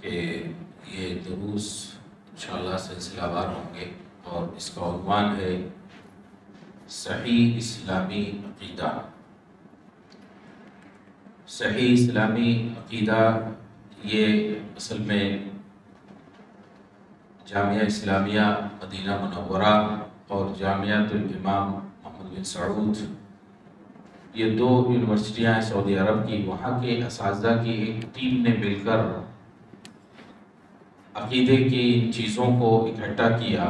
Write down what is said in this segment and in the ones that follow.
کہ یہ دروس انشاءاللہ سلسلہ وار ہوں گے اور اس کا عنوان ہے صحیح اسلامی عقیدہ۔ صحیح اسلامی عقیدہ یہ اصل میں جامعہ اسلامیہ مدینہ منورہ اور جامعۃ الامام محمد بن سعود، یہ دو یونیورسٹیاں ہیں سعودی عرب کی، وہاں کے اساتذہ کی ایک ٹیم نے مل کر عقیدے کی چیزوں کو اکٹھا کیا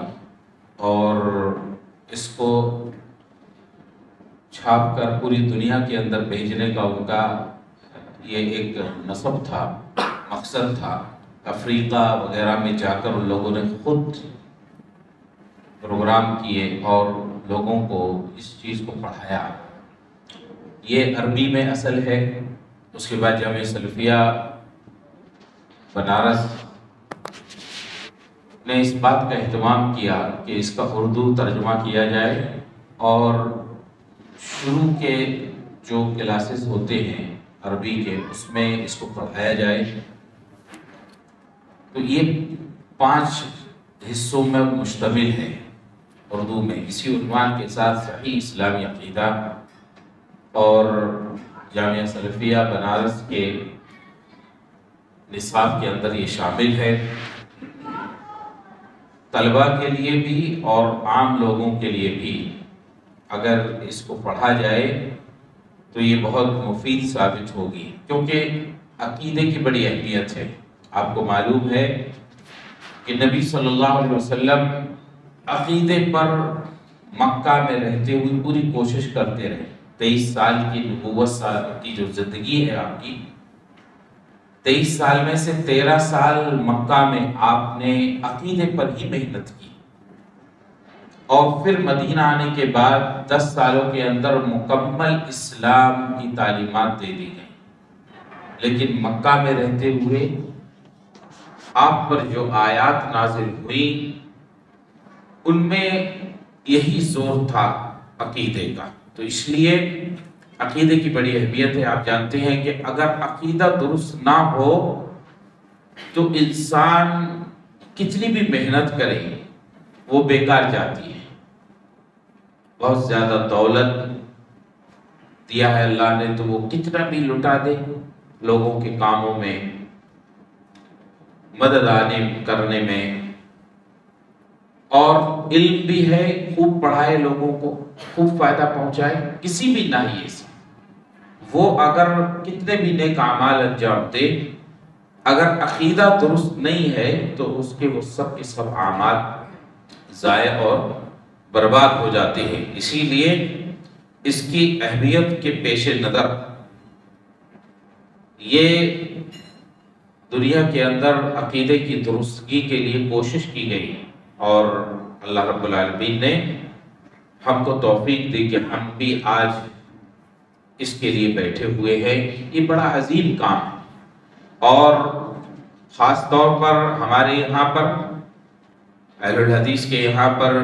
اور اس کو چھاپ کر پوری دنیا کے اندر بھیجنے کا ان کا یہ ایک نصب تھا، مقصد تھا۔ افریقہ وغیرہ میں جا کر ان لوگوں نے خود پروگرام کیے اور لوگوں کو اس چیز کو پڑھایا۔ یہ عربی میں اصل ہے۔ اس کے بعد جامعہ سلفیہ بنارس نے اس بات کا اہتمام کیا کہ اس کا اردو ترجمہ کیا جائے اور شروع کے جو کلاسز ہوتے ہیں عربی کے اس میں اس کو پڑھایا جائے۔ تو یہ 5 حصوں میں مشتمل ہے اردو میں، اسی عنوان کے ساتھ صحیح اسلامی عقیدہ، اور جامعہ سلفیہ بنارس کے نصاب کے اندر یہ شامل ہے۔ طلباء کے لیے بھی اور عام لوگوں کے لیے بھی اگر اس کو پڑھا جائے تو یہ بہت مفید ثابت ہوگی، کیونکہ عقیدے کی بڑی اہمیت ہے۔ آپ کو معلوم ہے کہ نبی صلی اللہ علیہ وسلم عقیدے پر مکہ میں رہتے ہوئے پوری کوشش کرتے رہے۔ 23 سال کی نبوت سال کی جو زندگی ہے آپ کی، 23 سال میں سے 13 سال مکہ میں آپ نے عقیدے پر ہی محنت کی، اور پھر مدینہ آنے کے بعد 10 سالوں کے اندر مکمل اسلام کی تعلیمات دے دی گئی۔ لیکن مکہ میں رہتے ہوئے آپ پر جو آیات نازل ہوئی ان میں یہی زور تھا عقیدے کا۔ تو اس لیے عقیدے کی بڑی اہمیت ہے۔ آپ جانتے ہیں کہ اگر عقیدہ درست نہ ہو تو انسان کتنی بھی محنت کرے وہ بیکار جاتی ہے۔ بہت زیادہ دولت دیا ہے اللہ نے تو وہ کتنا بھی لٹا دے لوگوں کے کاموں میں، مدد آنے کرنے میں، اور علم بھی ہے، خوب پڑھائے لوگوں کو، خوب فائدہ پہنچائے کسی بھی ناحیے سے، وہ اگر کتنے بھی نیک اعمال انجام دے، اگر عقیدہ درست نہیں ہے تو اس کے وہ سب کے سب اعمال ضائع اور برباد ہو جاتے ہیں۔ اسی لیے اس کی اہمیت کے پیش نظر یہ دنیا کے اندر عقیدے کی درستگی کے لیے کوشش کی گئی، اور اللہ رب العالمین نے ہم کو توفیق دی کہ ہم بھی آج اس کے لیے بیٹھے ہوئے ہیں۔ یہ بڑا عظیم کام ہے، اور خاص طور پر ہمارے یہاں پر اہل الحدیث کے یہاں پر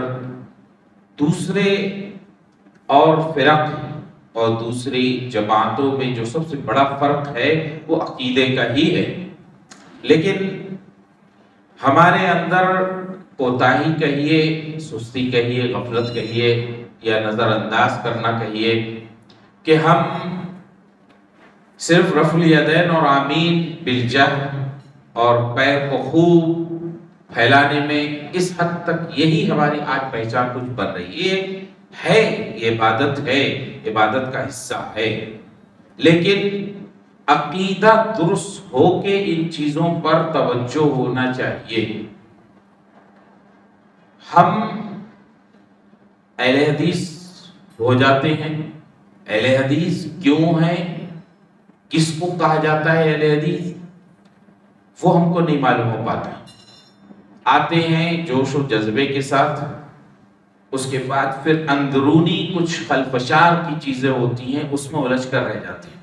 دوسرے اور فرق اور دوسری جماعتوں میں جو سب سے بڑا فرق ہے وہ عقیدے کا ہی ہے، لیکن ہمارے اندر کوتاہی کہیے، سستی کہیے، غفلت کہیے، یا نظر انداز کرنا کہیے، کہ ہم صرف رفع الیدین اور آمین بالجہر اور پیر کو خوب پھیلانے میں اس حد تک یہی ہماری آج پہچان کچھ بن رہی ہے، یہ عبادت ہے، عبادت کا حصہ ہے، لیکن عقیدہ درست ہو کے ان چیزوں پر توجہ ہونا چاہیے۔ ہم اہل حدیث ہو جاتے ہیں، اہل حدیث کیوں ہیں، کس کو کہا جاتا ہے اہل حدیث، وہ ہم کو نہیں معلوم ہو پاتا۔ آتے ہیں جوش و جذبے کے ساتھ، اس کے بعد پھر اندرونی کچھ خلفشار کی چیزیں ہوتی ہیں، اس میں الجھ کر رہ جاتے ہیں۔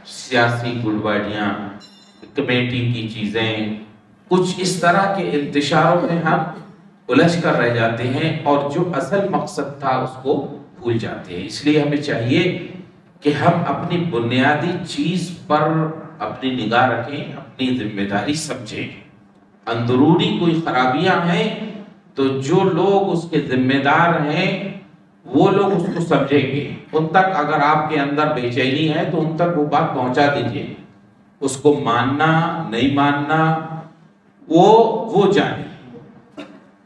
سیاسی گڑبڑیاں، کمیٹی کی چیزیں، کچھ اس طرح کے انتشاروں میں ہم الجھ کر رہ جاتے ہیں، اور جو اصل مقصد تھا اس کو بھول جاتے ہیں۔ اس لیے ہمیں چاہیے کہ ہم اپنی بنیادی چیز پر اپنی نگاہ رکھیں، اپنی ذمہ داری سمجھیں. اندرونی کوئی خرابیاں ہیں تو جو لوگ اس کے ذمہ دار ہیں وہ لوگ اس کو سمجھیں گے. ان تک اگر آپ کے اندر بے چینی ہے تو ان تک وہ بات پہنچا دیجئے. اس کو ماننا نہیں ماننا وہ جانے.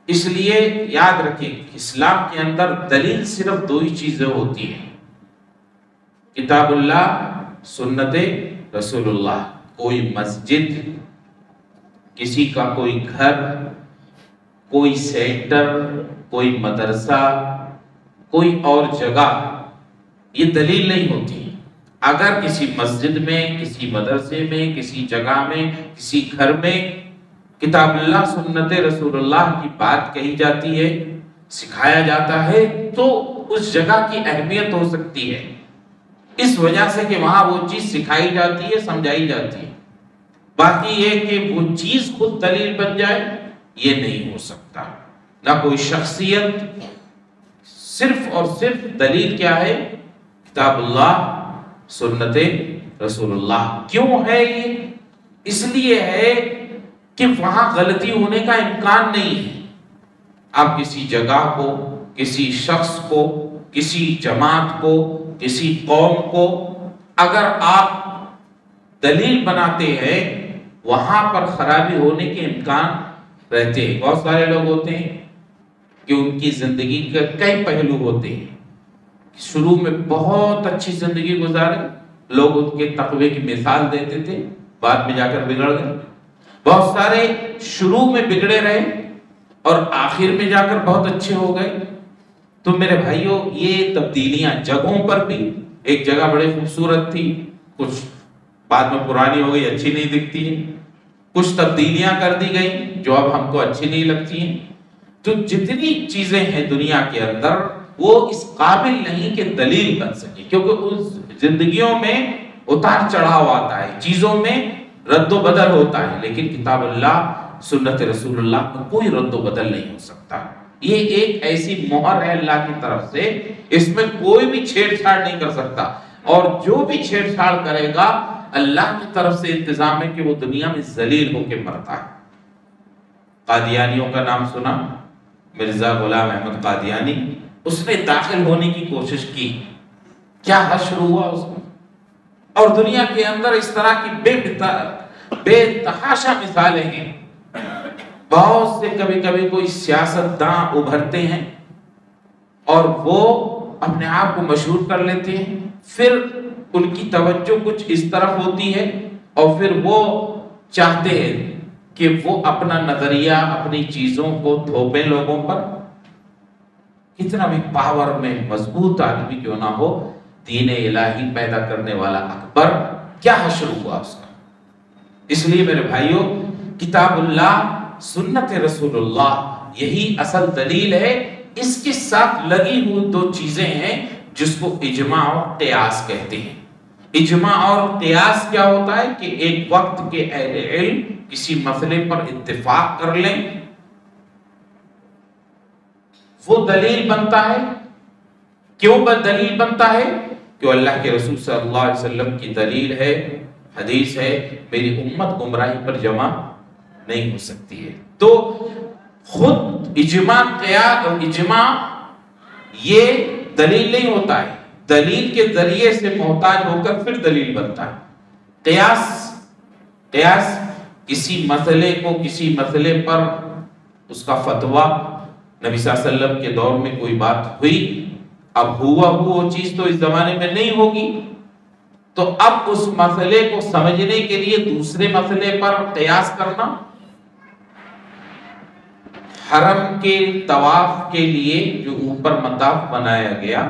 اس لیے یاد رکھیں اسلام کے اندر دلیل صرف دو ہی چیزیں ہوتی ہیں، کتاب اللہ، سنت رسول اللہ. کوئی مسجد، کسی کا کوئی گھر، کوئی سینٹر، کوئی مدرسہ، کوئی اور جگہ، یہ دلیل نہیں ہوتی. اگر کسی مسجد میں، کسی مدرسے میں، کسی جگہ میں، کسی گھر میں کتاب اللہ سنت رسول اللہ کی بات کہی جاتی ہے، سکھایا جاتا ہے، تو اس جگہ کی اہمیت ہو سکتی ہے اس وجہ سے کہ وہاں وہ چیز سکھائی جاتی ہے، سمجھائی جاتی ہے. باقی یہ کہ وہ چیز خود دلیل بن جائے یہ نہیں ہو سکتا. نہ کوئی شخصیت، صرف اور صرف دلیل کیا ہے؟ کتاب اللہ سنت رسول اللہ. کیوں ہے یہ؟ اس لیے ہے کہ وہاں غلطی ہونے کا امکان نہیں ہے. آپ کسی جگہ کو، کسی شخص کو، کسی جماعت کو، کسی قوم کو اگر آپ دلیل بناتے ہیں وہاں پر خرابی ہونے کے امکان رہتے ہیں. بہت سارے لوگ ہوتے ہیں کہ ان کی زندگی کے کئی پہلو ہوتے ہیں. شروع میں بہت اچھی زندگی گزارے، لوگ ان کے تقوی کی مثال دیتے تھے، بعد میں جا کر بگڑ گئے. بہت سارے شروع میں بگڑے رہے اور آخر میں جا کر بہت اچھے ہو گئے. تو میرے بھائیوں یہ تبدیلیاں جگہوں پر بھی، ایک جگہ بڑی خوبصورت تھی، کچھ بعد میں پرانی ہو گئی، اچھی نہیں دکھتی ہے، کچھ تبدیلیاں کر دی گئی جو اب ہم کو اچھی نہیں لگتی ہیں. تو جتنی چیزیں ہیں دنیا کے اندر وہ اس قابل نہیں کہ دلیل بن سکے، کیونکہ اس زندگیوں میں اتار چڑھاؤ آتا ہے، چیزوں میں رد و بدل ہوتا ہے، لیکن کتاب اللہ سنت رسول اللہ میں کوئی رد و بدل نہیں ہو سکتا. یہ ایک ایسی مہر ہے اللہ کی طرف سے، اس میں کوئی بھی چھیڑ چھاڑ نہیں کر سکتا، اور جو بھی چھیڑ چھاڑ کرے گا اللہ کی طرف سے انتظام ہے کہ وہ دنیا میں ذلیل ہو کے مرتا ہے. قادیانیوں کا نام سنا؟ مرزا غلام احمد قادیانی. اس نے داخل ہونے کی کوشش کی، کیا حشر ہوا اس میں. اور دنیا کے اندر اس طرح کی بے تحاشا مثالیں ہیں. بہت سے کبھی کبھی کوئی سیاستداں ابھرتے ہیں اور وہ اپنے آپ کو مشہور کر لیتے ہیں، پھر ان کی توجہ کچھ اس طرف ہوتی ہے اور پھر وہ چاہتے ہیں کہ وہ اپنا نظریہ، اپنی چیزوں کو تھوپیں لوگوں پر. کتنا بھی پاور میں مضبوط آدمی کیوں نہ ہو، دین الہی پیدا کرنے والا اکبر، کیا حشر ہوا اس کا. اس لیے میرے بھائیوں کتاب اللہ سنت رسول اللہ یہی اصل دلیل ہے. اس کے ساتھ لگی ہوئی دو چیزیں ہیں جس کو اجماع اور قیاس کہتے ہیں. اجماع اور قیاس کیا ہوتا ہے کہ ایک وقت کے اہل علم کسی مسئلے پر اتفاق کر لیں، وہ دلیل بنتا ہے. کیوں دلیل بنتا ہے؟ کہ اللہ کے رسول صلی اللہ علیہ وسلم کی دلیل ہے، حدیث ہے، میری امت گمراہی پر جمع نہیں ہو سکتی ہے. تو خود اجماع قیاس اور اجماع یہ دلیل نہیں ہوتا ہے، دلیل کے ذریعے سے محتاج ہو کر پھر دلیل بنتا ہے. قیاس کسی مسئلے کو کسی مسئلے پر اس کا فتویٰ، نبی صلی اللہ علیہ وسلم کے دور میں کوئی بات ہوئی، اب ہوا وہ چیز تو اس زمانے میں نہیں ہوگی، تو اب اس مسئلے کو سمجھنے کے لیے دوسرے مسئلے پر قیاس کرنا. حرم کے طواف کے لیے جو اوپر مطاف بنایا گیا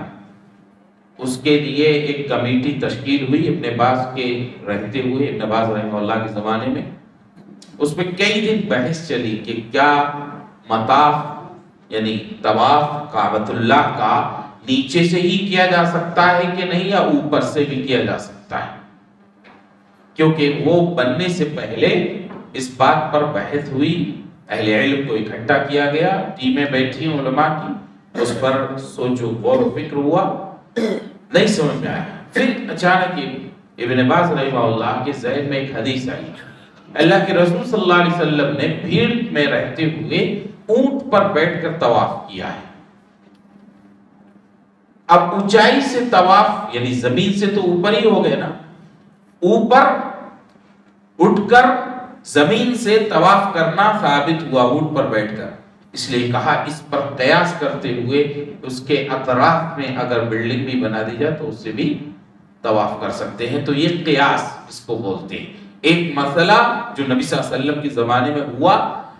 اس کے لیے ایک کمیٹی تشکیل ہوئی ابن باز کے رہتے ہوئے، ابن باز رحمہ اللہ کے زمانے میں. اس میں کئی دن بحث چلی کہ کیا مطاف یعنی طواف کعبۃ اللہ کا نیچے سے ہی کیا جا سکتا ہے کہ نہیں، یا اوپر سے بھی کیا جا سکتا ہے. کیونکہ وہ بننے سے پہلے اس بات پر بحث ہوئی، اہل علم کو اکٹھا کیا گیا، ٹیمیں بیٹھی علماء کی، اس پر سوچو غور و فکر ہوا، نہیں سمجھ میں آیا. پھر اچانک ابن باز رحمہ اللہ کے ذہن میں ایک حدیث آئی، اللہ کے رسول صلی اللہ علیہ وسلم نے بھیڑ میں رہتے ہوئے اونٹ پر بیٹھ کر طواف کیا ہے۔ اب اونچائی سے طواف یعنی زمین سے تو اوپر ہی ہو گئے نا، اوپر اٹھ کر زمین سے طواف کرنا ثابت ہوا اونٹ پر بیٹھ کر، اس لیے کہا اس پر قیاس کرتے ہوئے اس کے اطراف میں اگر بلڈنگ بھی بنا دی جائے تو اس سے بھی طواف کر سکتے ہیں۔ تو یہ قیاس اس کو بولتے ہیں، ایک مسئلہ جو نبی صلی اللہ علیہ وسلم کے زمانے میں ہوا،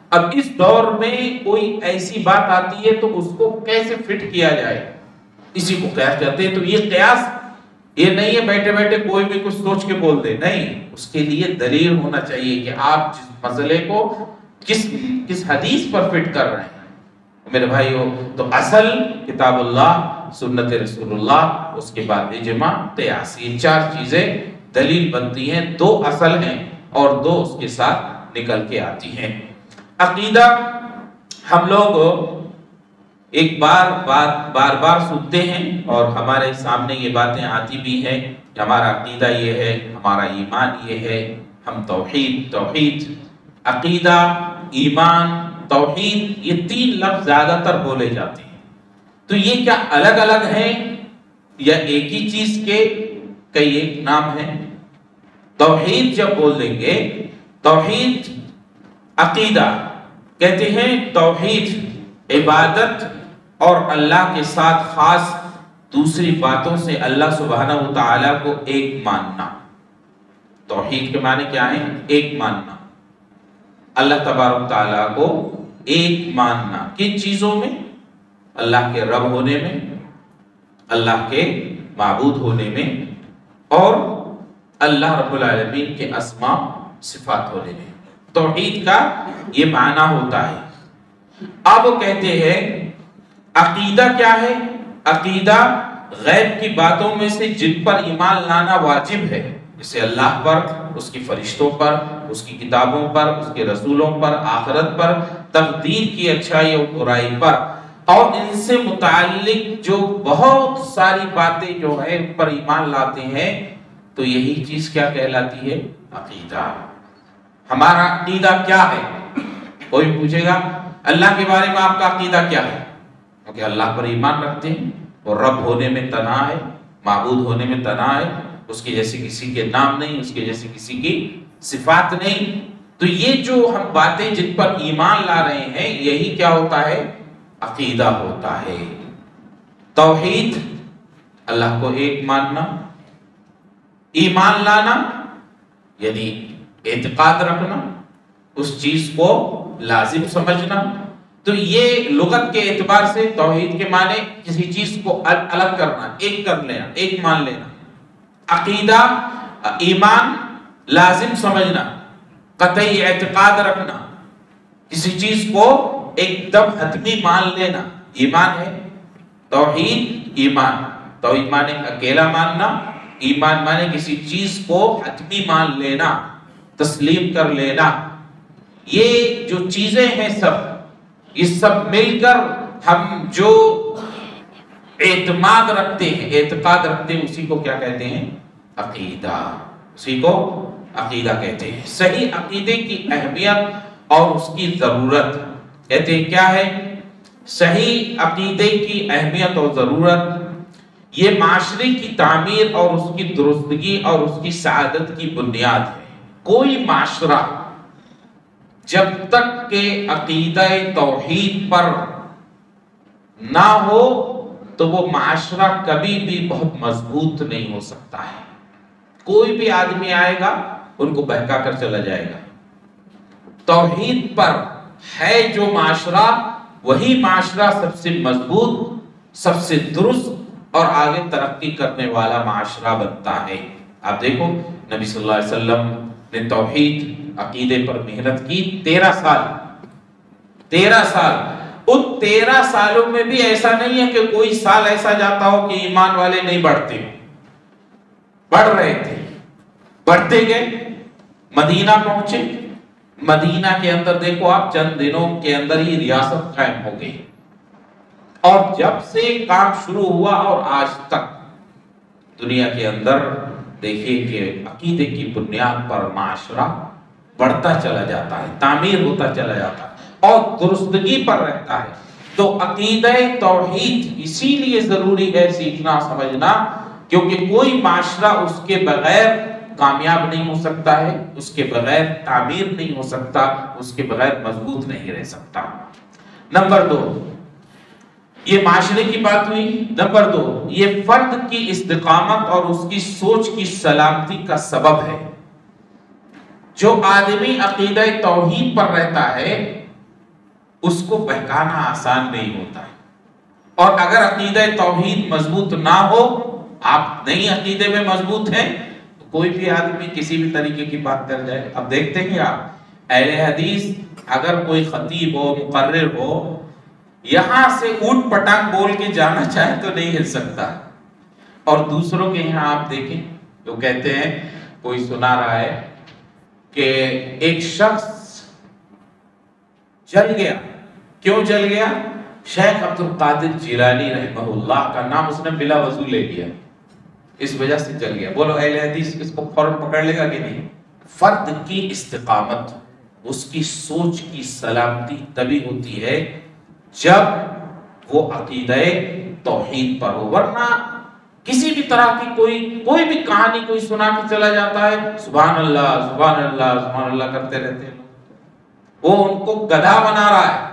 اب اس دور میں کوئی ایسی بات آتی ہے تو اس کو کیسے فٹ کیا جائے، اسی کو قیاس کہتے ہیں۔ تو یہ قیاس یہ نہیں ہے بیٹھے بیٹھے کوئی بھی کچھ سوچ کے بول دے، نہیں، اس کے لیے دلیل ہونا چاہیے کہ آپ جس مسئلے کو کس حدیث پر فٹ کر رہے ہیں میرے بھائیو۔ تو اصل کتاب اللہ، سنت رسول اللہ، اس کے بعد اجماع، قیاس، یہ چار چیزیں دلیل بنتی ہیں، دو اصل ہیں اور دو اس کے ساتھ نکل کے آتی ہیں۔ عقیدہ ہم لوگ ایک بار سنتے ہیں اور ہمارے سامنے یہ باتیں آتی بھی ہیں کہ ہمارا عقیدہ یہ ہے، ہمارا ایمان یہ ہے، ہم توحید عقیدہ، ایمان، توحید، یہ تین لفظ زیادہ تر بولے جاتے ہیں۔ تو یہ کیا الگ الگ ہیں یا ایک ہی چیز کے کئی ایک نام ہیں؟ توحید جب بول دیں گے، توحید عقیدہ کہتے ہیں، توحید عبادت اور اللہ کے ساتھ خاص دوسری باتوں سے اللہ سبحانہ و تعالیٰ کو ایک ماننا۔ توحید کے معنی کیا ہے؟ ایک ماننا، اللہ تبارک و تعالیٰ کو ایک ماننا۔ کن چیزوں میں؟ اللہ کے رب ہونے میں، اللہ کے معبود ہونے میں، اور اللہ رب العالمین کے اسماء صفات ہونے میں۔ توحید کا یہ معنی ہوتا ہے۔ اب وہ کہتے ہیں عقیدہ کیا ہے؟ عقیدہ غیب کی باتوں میں سے جن پر ایمان لانا واجب ہے، جیسے اللہ پر، اس کی فرشتوں پر، اس کی کتابوں پر، اس کے رسولوں پر، آخرت پر، تقدیر کی اچھائی اور برائی پر، اور ان سے متعلق جو بہت ساری باتیں جو ہے ان پر ایمان لاتے ہیں، تو یہی چیز کیا کہلاتی ہے؟ عقیدہ۔ ہمارا عقیدہ کیا ہے؟ کوئی پوچھے گا اللہ کے بارے میں آپ کا عقیدہ کیا ہے؟ کیونکہ اللہ پر ایمان رکھتے ہیں، اور رب ہونے میں تنہا ہے، معبود ہونے میں تنہا ہے، اس کے جیسے کسی کے نام نہیں، اس کے جیسے کسی کی صفات نہیں۔ تو یہ جو ہم باتیں جن پر ایمان لا رہے ہیں، یہی کیا ہوتا ہے؟ عقیدہ ہوتا ہے۔ توحید اللہ کو ایک ماننا، ایمان لانا یعنی اعتقاد رکھنا، اس چیز کو لازم سمجھنا۔ تو یہ لغت کے اعتبار سے توحید کے معنی کسی چیز کو الگ کرنا، ایک کر لینا، ایک مان لینا۔ عقیدہ ایمان، لازم سمجھنا، قطعی اعتقاد رکھنا، کسی چیز کو ایک دم حتمی مان لینا، ایمان ہے۔ توحید ایمان، توحید مانے اکیلا ماننا، ایمان مانے کسی چیز کو حتمی مان لینا، تسلیم کر لینا۔ یہ جو چیزیں ہیں یہ سب مل کر ہم جو اعتماد رکھتے ہیں، اعتقاد رکھتے ہیں، اسی کو کیا کہتے ہیں؟ عقیدہ، اسی کو عقیدہ کہتے ہیں۔ صحیح عقیدے کی اہمیت اور اس کی ضرورت کہتے ہیں کیا ہے؟ صحیح عقیدے کی اہمیت اور ضرورت یہ معاشرے کی تعمیر اور اس کی درستگی اور اس کی سعادت کی بنیاد ہے۔ کوئی معاشرہ جب تک کہ عقیدہ توحید پر نہ ہو تو وہ معاشرہ کبھی بھی بہت مضبوط نہیں ہو سکتا ہے۔ کوئی بھی آدمی آئے گا ان کو بہکا کر چلا جائے گا۔ توحید پر ہے جو معاشرہ، وہی معاشرہ سب سے مضبوط، سب سے درست اور آگے ترقی کرنے والا معاشرہ بنتا ہے۔ آپ دیکھو نبی صلی اللہ علیہ وسلم نے توحید عقیدے پر محنت کی 13 سال۔ ان 13 سالوں میں بھی ایسا نہیں ہے کہ کوئی سال ایسا جاتا ہو کہ ایمان والے نہیں بڑھتے، بڑھ رہے تھے، بڑھتے گئے۔ مدینہ پہنچے، مدینہ کے اندر دیکھو آپ چند دنوں کے اندر ہی ریاست قائم ہو گئی، اور جب سے کام شروع ہوا اور آج تک دنیا کے اندر دیکھیے کہ عقیدے کی بنیاد پر معاشرہ بڑھتا چلا جاتا ہے، تعمیر ہوتا چلا جاتا ہے اور درستگی پر رہتا ہے۔ تو عقیدہ توحید اسی لیے ضروری ہے سیکھنا سمجھنا، کیونکہ کوئی معاشرہ اس کے بغیر کامیاب نہیں ہو سکتا ہے، اس کے بغیر تعمیر نہیں ہو سکتا، اس کے بغیر مضبوط نہیں رہ سکتا۔ نمبر 2، یہ معاشرے کی بات ہوئی۔ نمبر 2، یہ فرد کی استقامت اور اس کی سوچ کی سلامتی کا سبب ہے۔ جو آدمی عقیدہ توحید پر رہتا ہے اس کو بہکانا آسان نہیں ہوتا ہے، اور اگر عقیدہ توحید مضبوط نہ ہو، آپ نئی عقیدے میں مضبوط ہیں، تو کوئی بھی آدمی کسی بھی طریقے کی بات کر جائے۔ اب دیکھتے ہیں آپ اہل حدیث اگر کوئی خطیب ہو، مقرر ہو، یہاں سے اوٹ پٹانگ بول کے جانا چاہے تو نہیں ہل سکتا، اور دوسروں کے یہاں آپ دیکھیں تو کہتے ہیں، کوئی سنا رہا ہے کہ ایک شخص جل گیا۔ کیوں جل گیا؟ شیخ عبد القادر جیلانی رحمہ اللہ کا نام اس نے بلا وضو لے لیا، اس وجہ سے جل گیا۔ بولو اہل حدیث اس کو فوراً پکڑ لے گا کہ نہیں؟ فرد کی استقامت، اس کی سوچ کی سلامتی تبھی ہوتی ہے جب وہ عقیدہ توحید پر ہو، ورنہ کسی بھی طرح کی کوئی بھی کہانی کوئی سنا کے چلا جاتا ہے، سبحان اللہ سبحان اللہ سبحان اللہ کرتے رہتے ہیں، وہ ان کو گدھا بنا رہا ہے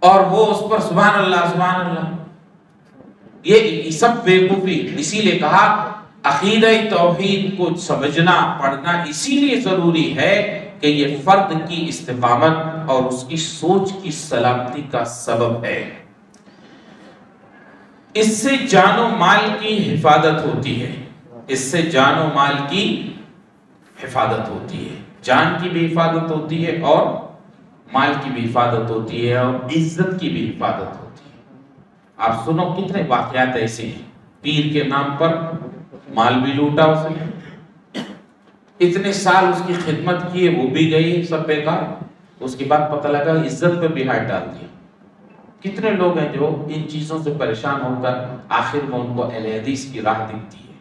اور وہ اس پر سبحان اللہ۔ یہ سب بیوقوفی۔ اسی لیے کہا عقیدہ توحید کو سمجھنا پڑھنا اسی لیے ضروری ہے کہ یہ فرد کی استقامت اور اس کی سوچ کی سلامتی کا سبب ہے۔ اس سے جان و مال کی حفاظت ہوتی ہے، اس سے جان و مال کی حفاظت ہوتی ہے، جان کی بھی حفاظت ہوتی ہے اور مال کی بھی حفاظت ہوتی ہے اور عزت کی بھی حفاظت ہوتی ہے۔ آپ سنو کتنے واقعات ایسے ہیں، پیر کے نام پر مال بھی لوٹا اس نے، اتنے سال اس کی خدمت کی وہ بھی گئی سب بیکار، اس کے بعد پتہ لگا عزت پہ بھی ہاتھ ڈال دیا۔ کتنے لوگ ہیں جو ان چیزوں سے پریشان ہو کر آخر میں ان کو اہل حدیث کی راہ دکھتی ہے۔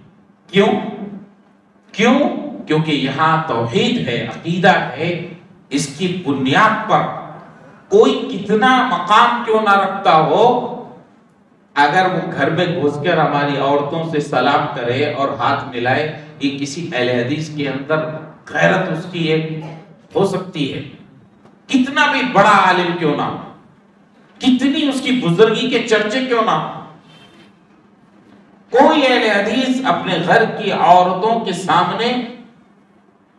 کیوں؟ کیونکہ یہاں توحید ہے، عقیدہ ہے، اس کی بنیاد پر کوئی کتنا مقام کیوں نہ رکھتا ہو، اگر وہ گھر میں گھس کر ہماری عورتوں سے سلام کرے اور ہاتھ ملائے، یہ کسی اہل حدیث کے اندر غیرت اس کی ایک ہو سکتی ہے، کتنا بھی بڑا عالم کیوں نہ ہو، کتنی اس کی بزرگی کے چرچے کیوں نہ ہو، کوئی اہل حدیث اپنے گھر کی عورتوں کے سامنے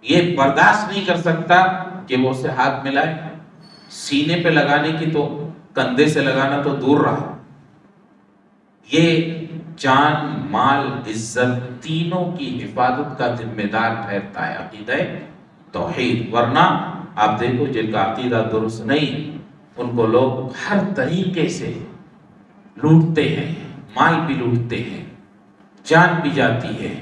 یہ برداشت نہیں کر سکتا کہ وہ اسے ہاتھ ملائے، سینے پہ لگانے کی تو کندھے سے لگانا تو دور رہا۔ یہ جان مال عزت تینوں کی حفاظت کا ذمہ دار ٹھہرتا ہے عقیدہ توحید، ورنہ آپ دیکھو جن کا عقیدہ درست نہیں ان کو لوگ ہر طریقے سے لوٹتے ہیں، مال بھی لوٹتے ہیں، جان بھی جاتی ہے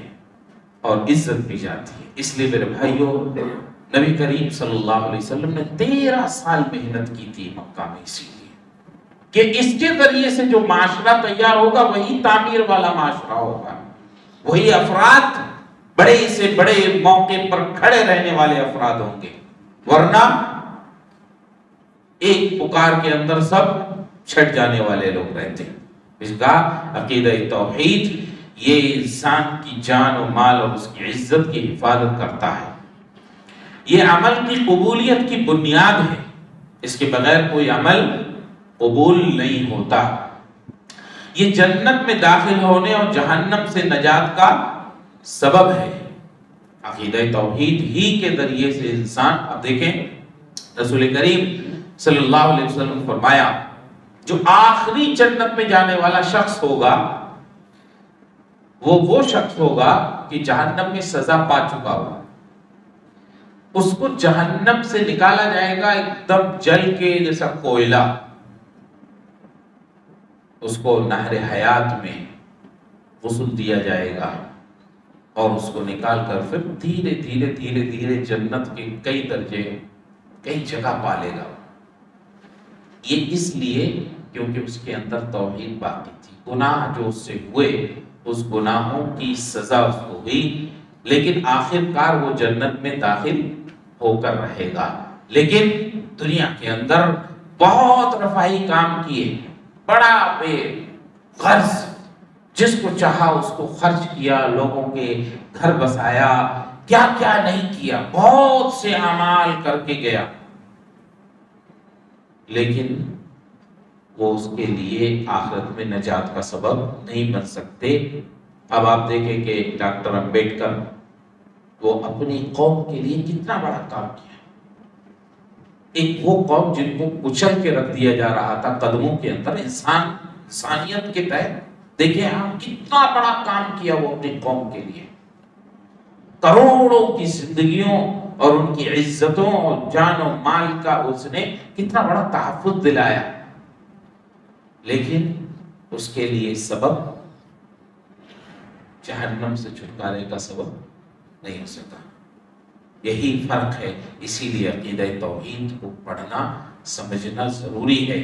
اور عزت بھی جاتی ہے۔ اس لیے میرے بھائیوں، نبی کریم صلی اللہ علیہ وسلم نے 13 سال محنت کی تھی مکہ میں، اسی لیے کہ اس کے ذریعے سے جو معاشرہ تیار ہوگا وہی تعمیر والا معاشرہ ہوگا، وہی افراد بڑے سے بڑے موقع پر کھڑے رہنے والے افراد ہوں گے، ورنہ ایک پکار کے اندر سب چھٹ جانے والے لوگ رہتے ہیں۔ اس کا عقیدہ توحید یہ انسان کی جان و مال اور اس کی عزت کی حفاظت کرتا ہے، یہ عمل کی قبولیت کی بنیاد ہے، اس کے بغیر کوئی عمل قبول نہیں ہوتا، یہ جنت میں داخل ہونے اور جہنم سے نجات کا سبب ہے۔ عقیدہ توحید ہی کے ذریعے سے انسان، اب دیکھیں رسول کریم صلی اللہ علیہ وسلم نے فرمایا جو آخری جنت میں جانے والا شخص ہوگا وہ شخص ہوگا کہ جہنم میں سزا پا چکا ہوگا، اس کو جہنم سے نکالا جائے گا ایک دم جل کے جیسا کوئلہ، اس کو نہر حیات میں غسل دیا جائے گا اور اس کو نکال کر پھر دھیرے دھیرے دھیرے دھیرے جنت کے کئی درجے کئی جگہ پالے گا۔ یہ اس لیے کیونکہ اس کے اندر توحید باقی تھی، گناہ جو اس سے ہوئے اس گناہوں کی سزا اس کو ہوئی، لیکن آخر کار وہ جنت میں داخل ہو کر رہے گا۔ لیکن دنیا کے اندر بہت رفاہی کام کیے، بڑا بے غرض جس کو چاہا اس کو خرچ کیا، لوگوں کے گھر بسایا، کیا کیا نہیں کیا، بہت سے اعمال کر کے گیا، لیکن وہ اس کے لیے آخرت میں نجات کا سبب نہیں بن سکتے۔ اب آپ دیکھیں کہ ڈاکٹر امبیڈکر وہ اپنی قوم کے لیے کتنا بڑا کام کیا، ایک وہ قوم جن کو کچل کے رکھ دیا جا رہا تھا قدموں کے اندر، انسانیت کے تحت دیکھیں ہم کتنا بڑا کام کیا وہ اپنی قوم کے لیے، کروڑوں کی زندگیوں اور ان کی عزتوں اور جان و مال کا اس نے کتنا بڑا تحفظ دلایا، لیکن اس کے لیے سبب جہنم سے چھٹکارے کا سبب نہیں ہو سکتا۔ یہی فرق ہے، اسی لیے عقیدہ توحید کو پڑھنا سمجھنا ضروری ہے۔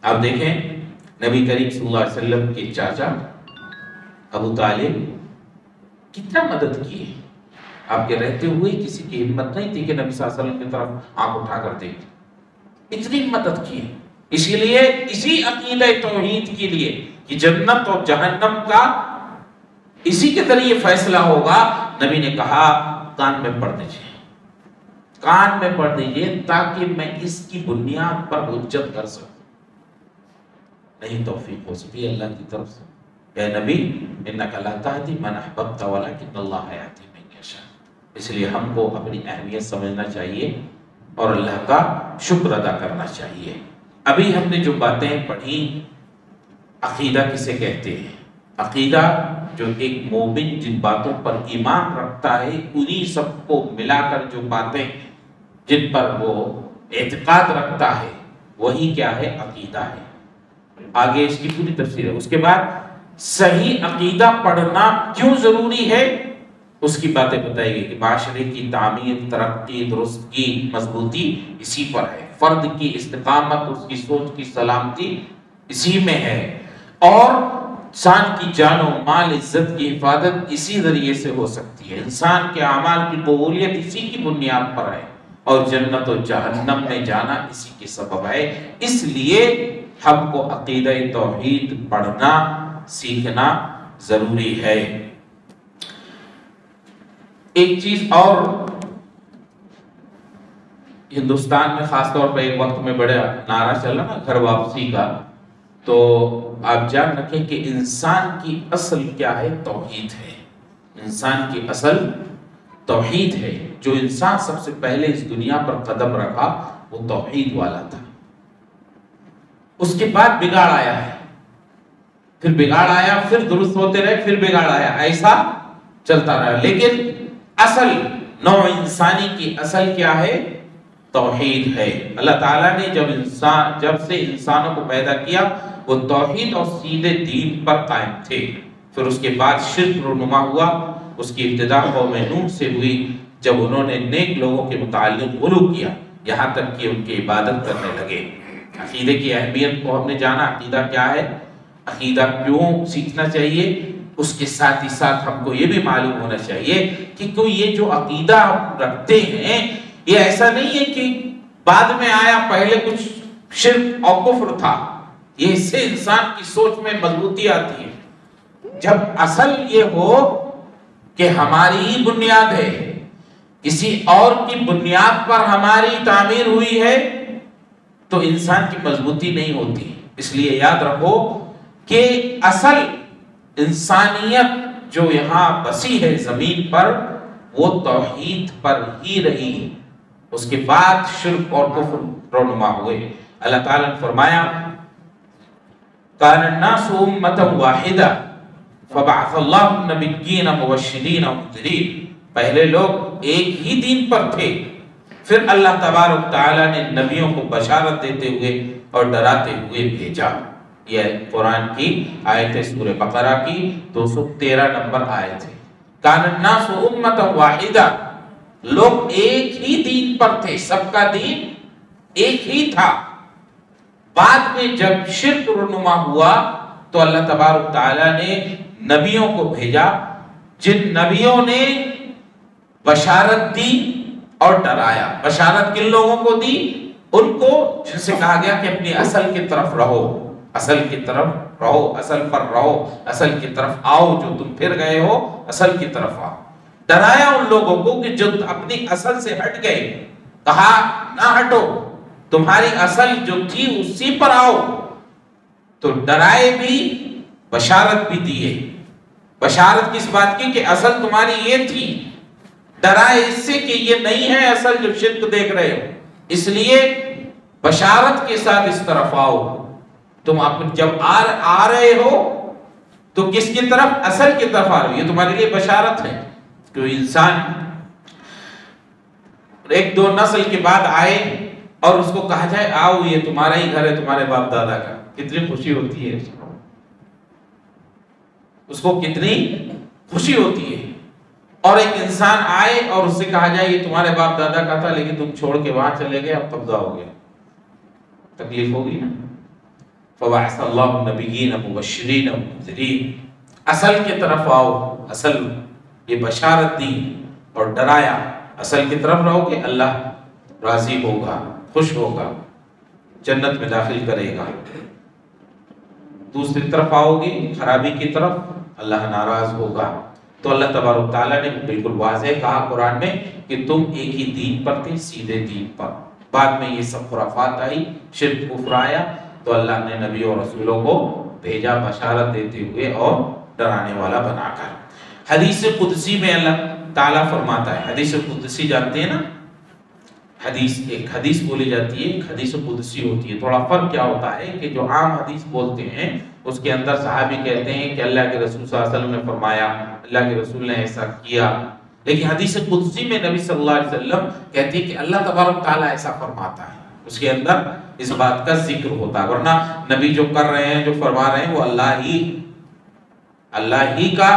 آپ دیکھیں نبی کریم صلی اللہ علیہ وسلم کے چاچا ابو طالب کتنا مدد کی ہے، آپ کے رہتے ہوئے کسی کی ہمت نہیں تھی کہ نبی صلی اللہ علیہ وسلم کی طرف آنکھ اٹھا کر دیکھتے، اتنی مدد کی ہے۔ اسی لیے اسی عقیدہ توحید کے لیے کہ جنت اور جہنم کا اسی کے ذریعے فیصلہ ہوگا، نبی نے کہا کان میں پڑھ دیجئے، کان میں پڑھ دیجئے تاکہ میں اس کی بنیاد پر حجت کر سکوں۔ نہیں توفیق ہو سکی اللہ کی طرف سے، اے نبی انک لا تہدی من احببت ولکن اللہ یہدی من یشاء۔ اس لیے ہم کو اپنی اہمیت سمجھنا چاہیے اور اللہ کا شکر ادا کرنا چاہیے۔ ابھی ہم نے جو باتیں پڑھی، عقیدہ کسے کہتے ہیں؟ عقیدہ جو ایک مومن جن باتوں پر ایمان رکھتا ہے، انہی سب کو ملا کر جو باتیں جن پر وہ اعتقاد رکھتا ہے وہی کیا ہے؟ عقیدہ ہے۔ آگے اس کی پوری تفسیر ہے۔ اس کے بعد صحیح عقیدہ پڑھنا کیوں ضروری ہے اس کی باتیں بتائی گئی کہ معاشرے کی تعمیر، ترقی، درستگی، مضبوطی اسی پر ہے، فرد کی استقامت، اس کی سوچ کی سلامتی اسی میں ہے، اور انسان کی جان و مال، عزت کی حفاظت اسی ذریعے سے ہو سکتی ہے، انسان کے اعمال کی قبولیت اسی کی بنیاد پر ہے، اور جنت و جہنم میں جانا اسی کے سبب ہے۔ اس لیے ہم کو عقیدہ توحید پڑھنا سیکھنا ضروری ہے۔ ایک چیز اور، ہندوستان میں خاص طور پر ایک وقت میں بڑا نعرہ چلا نا گھر واپسی کا، تو آپ جان رکھیں کہ انسان کی اصل کیا ہے؟ توحید ہے۔ انسان کی اصل توحید ہے۔ جو انسان سب سے پہلے اس دنیا پر قدم رکھا وہ توحید والا تھا، اس کے بعد بگاڑ آیا ہے، پھر بگاڑ آیا، پھر درست ہوتے رہے، پھر بگاڑ آیا، ایسا چلتا رہا، لیکن اصل نوع انسانی کی اصل کیا ہے؟ توحید ہے۔ اللہ تعالیٰ نے جب سے انسانوں کو پیدا کیا وہ توحید اور سیدھے دین پر قائم تھے، پھر اس کے بعد شرک رونما ہوا، اس کی ابتدا قوم نوح سے ہوئی جب انہوں نے نیک لوگوں کے متعلق غلو کیا، یہاں تک کہ ان کی عبادت کرنے لگے۔ عقیدے کی اہمیت کو ہم نے جانا، عقیدہ کیا ہے، عقیدہ کیوں سیکھنا چاہیے، اس کے ساتھ ہی ساتھ ہم کو یہ بھی معلوم ہونا چاہیے کہ کوئی یہ جو عقیدہ ہم رکھتے ہیں یہ ایسا نہیں ہے کہ بعد میں آیا، پہلے کچھ شرک اور کفر تھا، یہ اس سے انسان کی سوچ میں مضبوطی آتی ہے۔ جب اصل یہ ہو کہ ہماری ہی بنیاد ہے، کسی اور کی بنیاد پر ہماری تعمیر ہوئی ہے تو انسان کی مضبوطی نہیں ہوتی۔ اس لیے یاد رکھو کہ اصل انسانیت جو یہاں بسی ہے زمین پر وہ توحید پر ہی رہی، اس کے بعد شرک اور کفر رونما ہوئے۔ اللہ تعالیٰ نے فرمایا کان الناس امۃ واحدہ فبعث اللہ النبیین مبشرین ومنذرین، پہلے لوگ ایک ہی دین پر تھے، پھر اللہ تبارک تعالیٰ نے نبیوں کو بشارت دیتے ہوئے اور ڈراتے ہوئے بھیجا۔ یہ قرآن کی آیت ہے، سورہ بقرہ کی 213 نمبر آیت ہے۔ کان الناس امۃ واحدہ، لوگ ایک ہی دین پر تھے، سب کا دین ایک ہی تھا۔ بعد میں جب شرک رونما ہوا تو اللہ تبارک تعالیٰ نے نبیوں کو بھیجا، جن نبیوں نے بشارت دی اور ڈرایا۔ بشارت کن لوگوں کو دی؟ ان کو جن سے کہا گیا کہ اپنی اصل کی طرف رہو، اصل کی طرف رہو، اصل پر رہو، اصل کی طرف آؤ، جو تم پھر گئے ہو اصل کی طرف آؤ۔ ڈرایا ان لوگوں کو کہ جو اپنی اصل سے ہٹ گئے، کہا نہ ہٹو، تمہاری اصل جو تھی اسی پر آؤ۔ تو ڈرائے بھی، بشارت بھی دیے۔ بشارت کس بات کی؟ کہ اصل تمہاری یہ تھی، ڈرائے اس سے کہ یہ نہیں ہے اصل جو شرک دیکھ رہے ہو، اس لیے بشارت کے ساتھ اس طرف آؤ۔ تم جب آ رہے ہو تو کس کی طرف؟ اصل کی طرف آ رہے ہو، یہ تمہارے لیے بشارت ہے۔ تو انسان ایک دو نسل کے بعد آئے اور اس کو کہا جائے آؤ یہ تمہارا ہی گھر ہے، تمہارے باپ دادا کا، کتنی خوشی ہوتی ہے اس کو، کتنی خوشی ہوتی ہے۔ اور ایک انسان آئے اور اس سے کہا جائے یہ تمہارے باپ دادا کا تھا لیکن تم چھوڑ کے وہاں چلے گئے، اب قبضہ ہو گیا، تکلیف ہوگی نا۔ فَبَعَثَ اللَّهُ النَّبِيِّينَ مُبَشِّرِينَ وَمُنذِرِينَ، اصل کی طرف آؤ، اصل یہ بشارت دی اور ڈرایا، اصل کی طرف رہو گے اللہ راضی ہوگا، خوش ہوگا، جنت میں داخل کرے گا۔ دوسری طرف آؤ گے خرابی کی طرف، اللہ ناراض ہوگا۔ تو اللہ تبارک و تعالیٰ نے بالکل واضح کہا قرآن میں کہ تم ایک ہی دین پر تھے، سیدھے دین پر، بعد میں یہ سب خرافات آئی، شرک کفر آیا، تو اللہ نے نبی اور رسولوں کو بھیجا بشارت دیتے ہوئے اور ڈرانے والا بنا کر۔ حدیث قدسی میں اللہ تعالیٰ فرماتا ہے، حدیث قدسی جانتے ہیں نا، ایک حدیث بولی جاتی ہے، ایک حدیث قدسی ہوتی ہے۔ تھوڑا فرق کیا ہوتا ہے کہ جو عام حدیث بولتے ہیں اس کے اندر صحابی کہتے ہیں کہ اللہ کے رسول صلی اللہ علیہ وسلم نے فرمایا، اللہ کے رسول نے ایسا کیا، لیکن حدیث قدسی میں نبی صلی اللہ علیہ وسلم کہتے ہیں کہ اللہ تبارک تعالیٰ ایسا فرماتا ہے، اس کے اندر اس بات کا ذکر ہوتا ہے، ورنہ نبی جو کر رہے ہیں، جو فرما رہے ہیں، وہ اللہ ہی کا،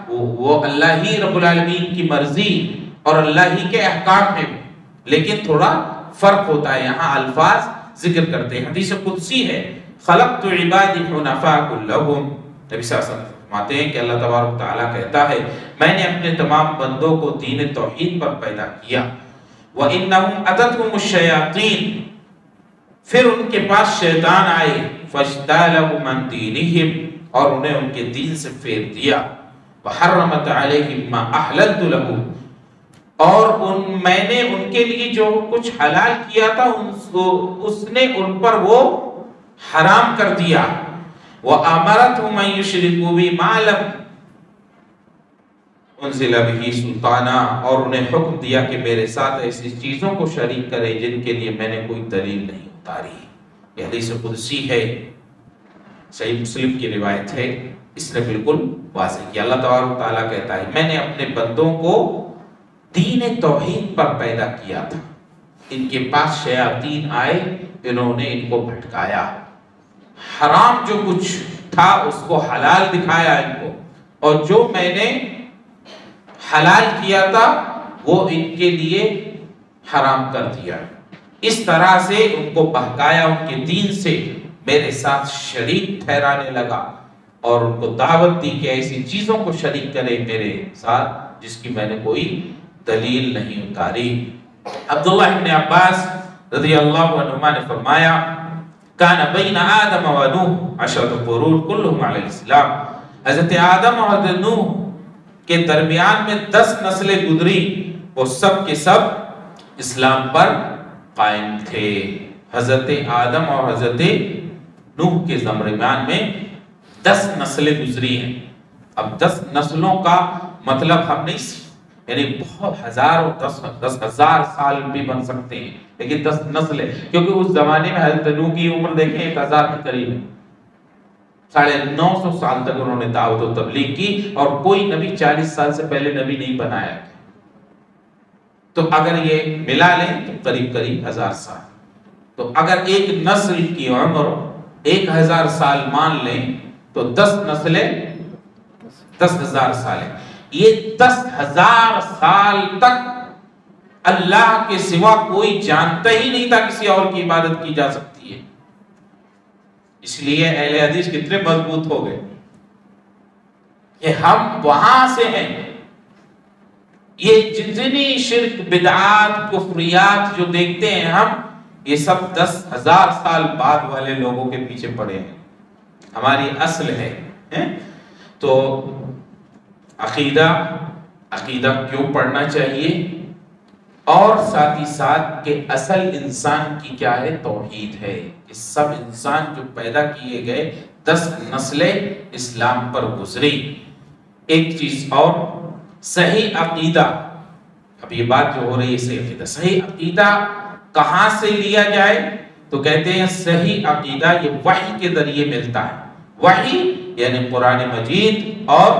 وہ اللہ ہی رب العالمین کی مرضی اور اللہ ہی کے احکام ہیں، لیکن تھوڑا فرق ہوتا ہے، یہاں الفاظ ذکر کرتے ہیں۔ حدیث قدسی ہے، خلقت عبادی حنفاء کلہم، نبی صلی اللہ علیہ وسلم فرماتے ہیں کہ اللہ تبارک تعالیٰ کہتا ہے میں نے اپنے تمام بندوں کو دین توحید پر پیدا کیا، وَإِنَّهُمْ أَتَتْهُمُ الشَّيَاطِينُ، پھر ان کے پاس شیطان آئے، فَاجْتَالَهُمْ عَنْ دِينِهِمْ، اور انہیں ان کے دین سے پھیر دیا، وَحَرَّمَتْ عَلَيْهِمْ مَا أَحْلَلْتُ لَهُمْ، اور میں نے ان کے لیے جو کچھ حلال کیا تھا اس نے ان پر وہ حرام کر دیا، وَأَمَرَتْهُمْ أَن يُشْرِكُوا بِي مَا لَمْ أُنزِلَ بِهِ سُلْطَانًا، اور انہیں حکم دیا کہ میرے ساتھ ایسی چیزوں کو شریک کرے جن کے لیے میں نے کوئی دلیل نہیں اتاری۔ یہ حدیث قدسی ہے، صحیح مسلم کی روایت ہے، اس نے بالکل واضح کیا۔ اللہ تبارک تعالیٰ کہتا ہے میں نے اپنے بندوں کو دین توحید پر پیدا کیا تھا، ان کے پاس شیاطین آئے، انہوں نے ان کو بھٹکایا، حرام جو کچھ تھا اس کو حلال دکھایا ان کو، اور جو میں نے حلال کیا تھا وہ ان کے لیے حرام کر دیا۔ اس طرح سے ان کو بہکایا، ان کے دین سے میرے ساتھ شریک ٹھہرانے لگا، اور ان کو دعوت دی کہ ایسی چیزوں کو شریک کرے میرے ساتھ جس کی میں نے کوئی دلیل نہیں اتاری۔ عبداللہ ابن عباس رضی اللہ عنہما نے فرمایا کان بین آدم و نوح 10 قرون کلہم علی الاسلام، حضرت آدم اور حضرت نوح کے درمیان میں 10 نسلیں گزری، وہ سب کے سب اسلام پر قائم تھے۔ حضرت آدم اور حضرت نوح کے درمیان میں 10 نسلیں گزری ہیں۔ اب 10 نسلوں کا مطلب ہم نہیں، یعنی بہت ہزاروں 10,000 سال بھی بن سکتے ہیں، لیکن 10 نسلیں، کیونکہ اس زمانے میں حضرت نوح کی عمر دیکھیں 1000 کے قریب ہے، 950 سال تک انہوں نے دعوت و تبلیغ کی، اور کوئی نبی 40 سال سے پہلے نبی نہیں بنایا، تو اگر یہ ملا لیں تو قریب قریب 1000 سال، تو اگر ایک نسل کی عمر 1000 سال مان لیں تو 10 نسلیں 10,000 سال ہیں۔ یہ 10,000 سال تک اللہ کے سوا کوئی جانتا ہی نہیں تھا کسی اور کی عبادت کی جا سکتی ہے، اس لیے اہل حدیث کتنے مضبوط ہو گئے کہ ہم وہاں سے ہیں، یہ جتنی شرک بدعات کفریات جو دیکھتے ہیں ہم، یہ سب 10,000 سال بعد والے لوگوں کے پیچھے پڑے ہیں، ہماری اصل ہے۔ تو عقیدہ کیوں پڑھنا چاہیے، اور ساتھ ہی ساتھ کہ اصل انسان کی کیا ہے، توحید ہے، کہ سب انسان جو پیدا کیے گئے 10 نسلیں اسلام پر گزری۔ ایک چیز اور، صحیح عقیدہ، اب یہ بات جو ہو رہی ہے صحیح عقیدہ کہاں سے لیا جائے، تو کہتے ہیں صحیح عقیدہ یہ وحی کے ذریعے ملتا ہے۔ وحی یعنی قرآن مجید اور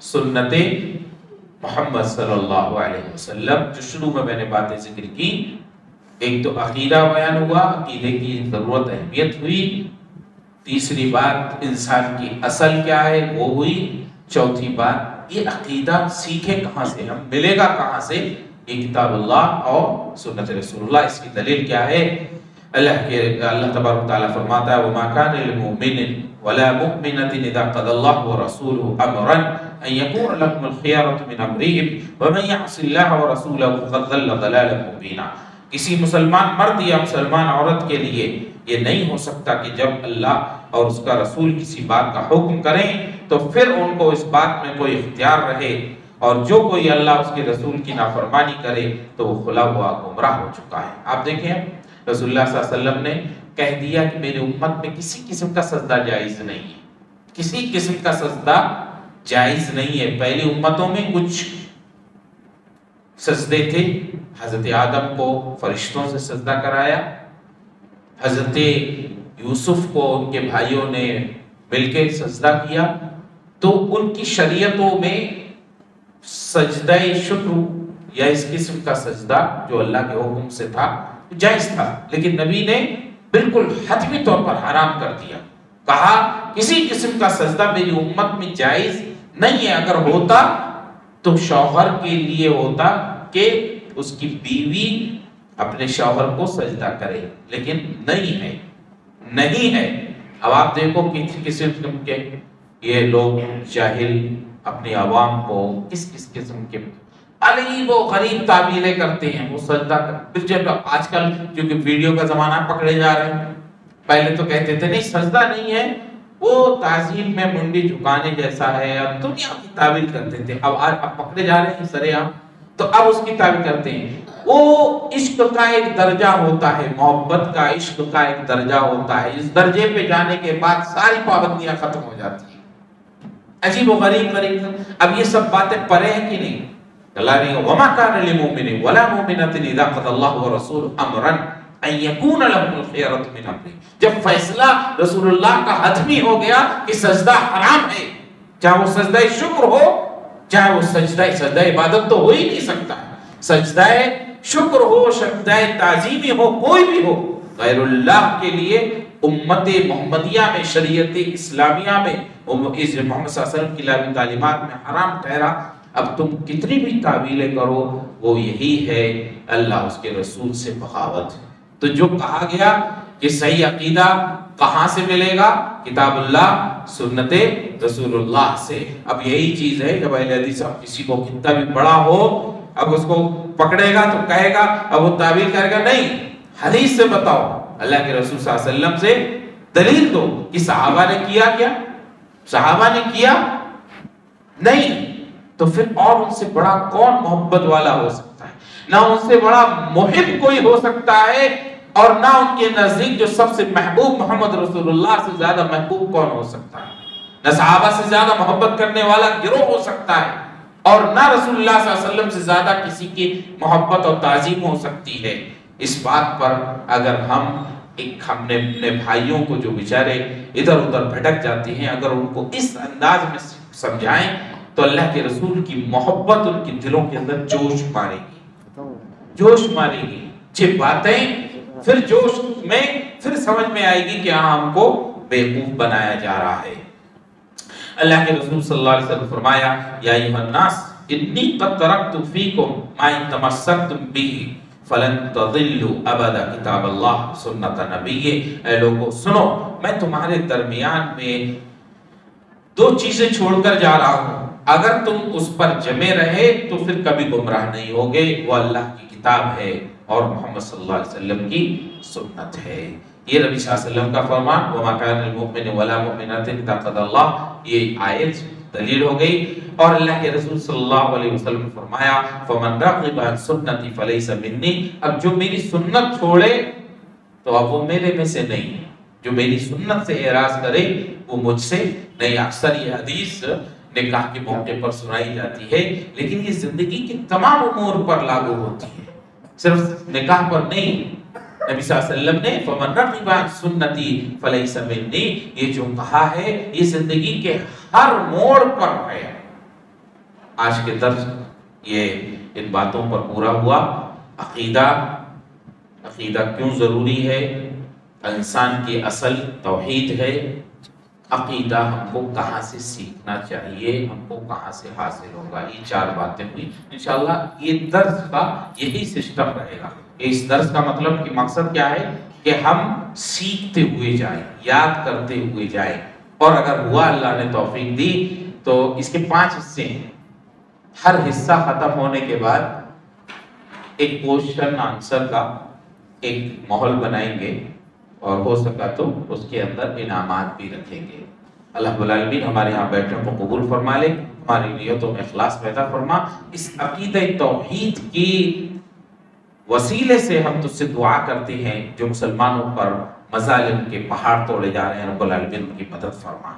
سنت محمد صلی اللہ علیہ وسلم، جو شروع میں نے باتیں ذکر کی۔ ایک تو عقیدہ بیان ہوا، عقیدے کی ضرورت اہمیت ہوئی، تیسری بات انسان کی اصل کیا ہے وہ ہوئی، چوتھی بات یہ عقیدہ سیکھے کہاں سے، ہم ملے گا کہاں سے، یہ کتاب اللہ اور سنت رسول اللہ۔ اس کی دلیل کیا ہے، اللہ تبارک تعالیٰ فرماتا ہے وَمَا كَانَ لِلْمُؤْمِنٍ وَلَا مُؤْمِنَةٍ إِذَا قَضَى اللَّهُ وَرَسُولُهُ أَمْرًا أَن يَكُونَ لَهُمُ الْخِيَرَةُ مِنْ أَمْرِهِمْ وَمَن يَعْصِ اللَّهَ وَرَسُولَهُ فَقَدْ ضَلَّ ضَلَالًا مُبِينًا۔ کسی مسلمان مرد یا مسلمان عورت کے لیے یہ نہیں ہو سکتا کہ جب اللہ اور اس کا رسول کسی بات کا حکم کریں تو پھر ان کو اس بات میں کوئی اختیار رہے، اور جو کوئی اللہ اس کے رسول کی نافرمانی کرے تو وہ کھلا ہوا گمراہ ہو چکا ہے۔ آپ دیکھیں رسول اللہ صلی اللہ علیہ وسلم نے کہہ دیا کہ میری امت میں کسی قسم کا سجدہ جائز نہیں ہے، کسی قسم کا سجدہ جائز نہیں ہے۔ پہلی امتوں میں کچھ سجدے تھے، حضرت آدم کو فرشتوں سے سجدہ کرایا، حضرت یوسف کو ان کے بھائیوں نے مل کے سجدہ کیا، تو ان کی شریعتوں میں سجدہ شکر یا اس قسم کا سجدہ جو اللہ کے حکم سے تھا جائز تھا، لیکن نبی نے بالکل حتمی طور پر حرام کر دیا، کہا کسی قسم کا سجدہ میری امت میں جائز نہیں ہے، اگر ہوتا تو شوہر کے لیے ہوتا کہ اس کی بیوی اپنے شوہر کو سجدہ کرے، لیکن نہیں ہے۔ اب آپ دیکھو کسی قسم کے یہ لوگ جاہل اپنی عوام کو کس قسم کے عجیب و غریب تعبیریں کرتے ہیں، وہ سجدہ کر، جب آج کل کیونکہ ویڈیو کا زمانہ پکڑے جا رہے ہیں، پہلے تو کہتے تھے نہیں سجدہ نہیں ہے، وہ تعظیم میں منڈی جھکانے جیسا ہے، اب دنیا کی تعبیر کرتے تھے، اب پکڑے جا رہے ہیں سرے عام، تو اب اس کی تعبیر کرتے ہیں۔ وہ عشق کا ایک درجہ ہوتا ہے، محبت کا عشق کا ایک درجہ ہوتا ہے، اس درجے پہ جانے کے بعد ساری پابندیاں ختم ہو جاتی ہیں۔ عجیب و غریب اب یہ سب باتیں پرے ہیں کہ نہیں؟ اللہ نے وَمَا كَانَ لِلْمُؤْمِنٍ وَلَا مُؤْمِنَةٍ إِذَا قَضَى اللَّهُ وَرَسُولُهُ أَمْرًا أَن يَكُونَ لَهُمُ الْخِيَرَةُ مِنْ أَمْرِهِمْ، جب فیصلہ رسول اللہ کا حتمی ہو گیا کہ سجدہ حرام ہے، چاہے وہ سجدہ شکر ہو، چاہے وہ سجدہ عبادت تو ہو ہی نہیں سکتا، سجدہ شکر ہو، سجدہ تعظیمی ہو، کوئی بھی ہو، غیر اللہ کے لیے امت محمدیہ میں، شریعت اسلامیہ میں، محمد صلی اللہ علیہ وسلم کی تعلیمات میں حرام ٹھہرا۔ اب تم کتنی بھی تعویلیں کرو وہ یہی ہے، اللہ اس کے رسول سے بغاوت۔ تو جو کہا گیا کہ صحیح عقیدہ کہاں سے ملے گا، کتاب اللہ سنت رسول اللہ سے۔ اب یہی چیز ہے جب اہل حدیث اب کسی کو کتنا بھی بڑا ہو، اب اس کو پکڑے گا تو کہے گا، اب وہ تعویل کرے گا، نہیں حدیث سے بتاؤ، اللہ کے رسول صلی اللہ علیہ وسلم سے دلیل دو کہ صحابہ نے کیا کیا، صحابہ نے کیا نہیں، تو پھر اور ان سے بڑا کون محبت والا ہو سکتا ہے؟ نہ ان سے بڑا محب کوئی ہو سکتا ہے، اور نہ ان کے نزدیک جو سب سے محبوب محمد رسول اللہ سے زیادہ محبوب کون ہو سکتا ہے؟ نہ صحابہ سے زیادہ محبت کرنے والا گروہ ہو سکتا ہے، اور نہ رسول اللہ صلی اللہ علیہ وسلم سے زیادہ کسی کی محبت اور تعظیم ہو سکتی ہے۔ اس بات پر اگر ہم نے اپنے بھائیوں کو جو بیچارے ادھر ادھر بھٹک جاتے ہیں، اگر ان کو اس انداز میں سمجھائیں تو اللہ کے رسول کی محبت ان کے دلوں کے اندر جوش مارے گی، یہ باتیں پھر جوش میں پھر سمجھ میں آئے گی کہ ہم کو بیوقوف بنایا جا رہا ہے۔ اللہ کے رسول صلی اللہ علیہ وسلم فرمایا یا ایھا الناس انی قد ترکت فیکم ما ان تمسکتم بہ فلن تضلوا ابدا کتاب اللہ سنت نبی۔ اے لوگوں سنو، میں تمہارے درمیان میں دو چیزیں چھوڑ کر جا رہا ہوں، اگر تم اس پر جمے رہے تو پھر کبھی گمراہ نہیں ہوگے، وہ اللہ کی کتاب ہے اور محمد صلی اللہ علیہ وسلم کی سنت ہے۔ یہ نبی صلی اللہ علیہ وسلم کا فرمان، وَمَا كَانَ لِلْمُؤْمِنِ وَلَا مُؤْمِنَةٍ إِذَا قَضَى اللَّهُ، یہ آیت دلیل ہو گئی۔ اور اللہ کے رسول صلی اللہ علیہ وسلم نے فرمایا فَمَنْ رَغِبَ عَنْ سُنَّتِي فَلَيْسَ مِنِّي، اب جو میری سنت چھوڑے تو اب وہ میرے میں سے نہیں، جو میری سنت سے اعراض کرے وہ مجھ سے نہیں۔ اکثر یہ حدیث نکاح کے موقع پر سنائی جاتی ہے، لیکن یہ زندگی کے تمام امور پر لاگو ہوتی ہے، صرف نکاح پر نہیں۔ نبی صلی اللہ علیہ وسلم نے فَمَنْ رَغِبَ عَنْ سُنَّتِي فَلَيْسَ مِنِّي، یہ جو کہا ہے یہ زندگی کے ہر موڑ پر ہے۔ آج کے درس یہ ان باتوں پر پورا ہوا۔ عقیدہ کیوں ضروری ہے؟ انسان کی اصل توحید ہے۔ عقیدہ ہم کو کہاں سے سیکھنا چاہیے، ہم کو کہاں سے حاصل ہوگا، یہ 4 باتیں ہوئی۔ انشاءاللہ یہ درس کا یہی سسٹم رہے گا۔ اس درس کا مطلب کہ مقصد کیا ہے کہ ہم سیکھتے ہوئے جائیں، یاد کرتے ہوئے جائیں، اور اگر ہوا اللہ نے توفیق دی تو اس کے 5 حصے ہیں۔ ہر حصہ ختم ہونے کے بعد ایک کوشچن آنسر کا ایک ماحول بنائیں گے، اور ہو سکا تو اس کے اندر انعامات بھی رکھیں گے۔ اللہ رب العالمین ہمارے یہاں بیٹھنے کو قبول فرما لے، ہماری نیتوں میں اخلاص پیدا فرما۔ اس عقیدہ توحید کی وسیلے سے ہم تجھ سے دعا کرتے ہیں، جو مسلمانوں پر مظالم کے پہاڑ توڑے جا رہے ہیں، رب العالمین ان کی مدد فرما۔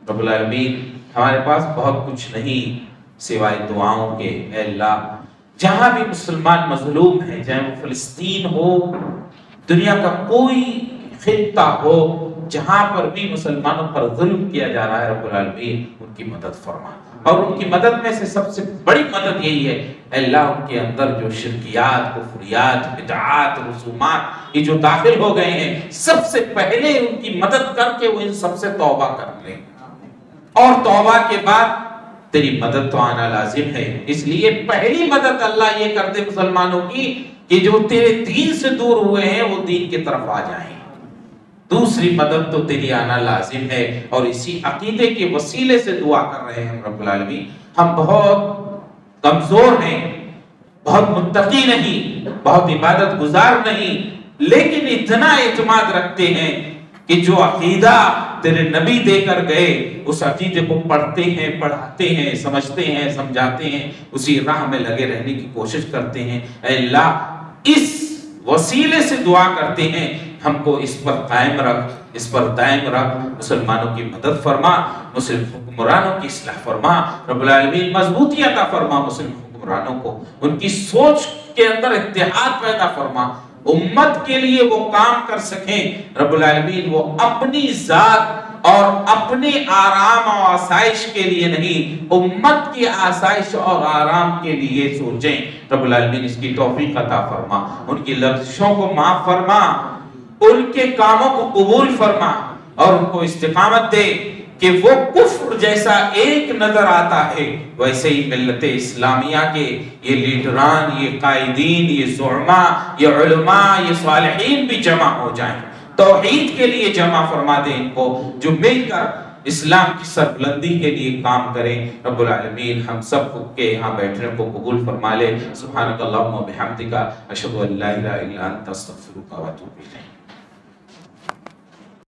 رب العالمین ہمارے پاس بہت کچھ نہیں سوائے دعاؤں کے، اے اللہ جہاں بھی مسلمان مظلوم ہیں، چاہے وہ فلسطین ہو، دنیا کا کوئی خطہ ہو، جہاں پر بھی مسلمانوں پر ظلم کیا جا رہا ہے، رب العالمین ان کی مدد فرما۔ اور ان کی مدد میں سے سب سے بڑی مدد یہی ہے، اے اللہ ان کے اندر جو شرکیات، کفریات، بدعات، رسومات یہ جو داخل ہو گئے ہیں، سب سے پہلے ان کی مدد کر کے وہ ان سب سے توبہ کر لیں، اور توبہ کے بعد تیری مدد تو آنا لازم ہے۔ اس لیے پہلی مدد اللہ یہ کر دے مسلمانوں کی کہ جو تیرے دین سے دور ہوئے ہیں وہ دین کی طرف آ جائیں۔ دوسری مدد تو تیری آنا لازم ہے، اور اسی عقیدے کے وسیلے سے دعا کر رہے ہیں رب العالمین۔ ہم بہت کمزور ہیں، بہت متقی نہیں، بہت عبادت گزار نہیں، لیکن اتنا اعتماد رکھتے ہیں کہ جو عقیدہ تیرے نبی دے کر گئے اس عقیدے کو پڑھتے ہیں، پڑھاتے ہیں، سمجھتے ہیں، سمجھاتے ہیں، اسی راہ میں لگے رہنے کی کوشش کرتے ہیں۔ اے اللہ اس وسیلے سے دعا کرتے ہیں ہم کو اس پر قائم رکھ، اس پر دائم رکھ، مسلمانوں کی مدد فرما، مسلم حکمرانوں کی اصلاح فرما، رب العالمین مضبوطی عطا فرما مسلم حکمرانوں کو، ان کی سوچ کے اندر اتحاد پیدا فرما، امت کے لیے وہ کام کر سکیں، رب العالمین وہ اپنی ذات اور اپنے آرام و آسائش کے لیے نہیں، امت کی آسائش اور آرام کے لیے سوچیں۔ رب العالمین اس کی توفیق عطا فرما، ان کی لغزشوں کو معاف فرما، ان کے کاموں کو قبول فرما، اور ان کو استقامت دے کہ وہ کفر جیسا ایک نظر آتا ہے ویسے ہی ملت اسلامیہ کے یہ لیڈران، یہ قائدین، یہ زعماء، یہ علماء، یہ صالحین بھی جمع ہو جائیں، توحید کے لیے جمع فرما دے ان کو، جو مل کر اسلام کی سربلندی کے لیے کام کریں۔ رب العالمین ہم سب کو کے یہاں بیٹھنے کو قبول فرما لے۔ سبحانک اللہم و بحمدک، اشہد ان لا الہ الا انت، استغفرک و اتوب الیک۔